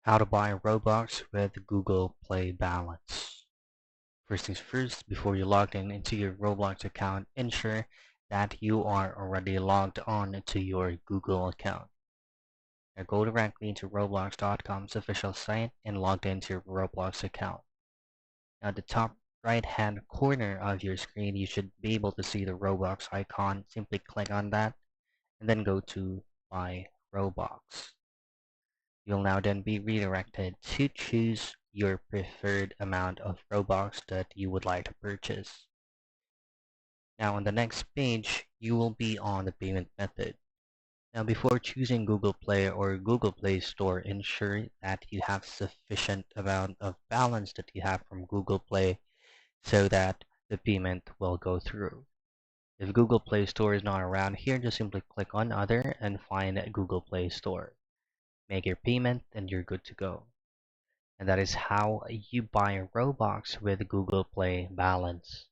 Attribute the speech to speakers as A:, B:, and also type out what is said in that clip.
A: How to buy Robux with Google Play balance. First things first, before you log in into your Roblox account, ensure that you are already logged on to your Google account. Now go directly to Roblox.com's official site and log into your Roblox account. Now at the top right hand corner of your screen, you should be able to see the Roblox icon. Simply click on that and then go to Buy Robux. You'll now then be redirected to choose your preferred amount of Robux that you would like to purchase. Now on the next page, you will be on the payment method. Now before choosing Google Play or Google Play Store, ensure that you have sufficient amount of balance that you have from Google Play so that the payment will go through. If Google Play Store is not around here, just simply click on Other and find Google Play Store. Make your payment and you're good to go. And that is how you buy Robux with Google Play balance.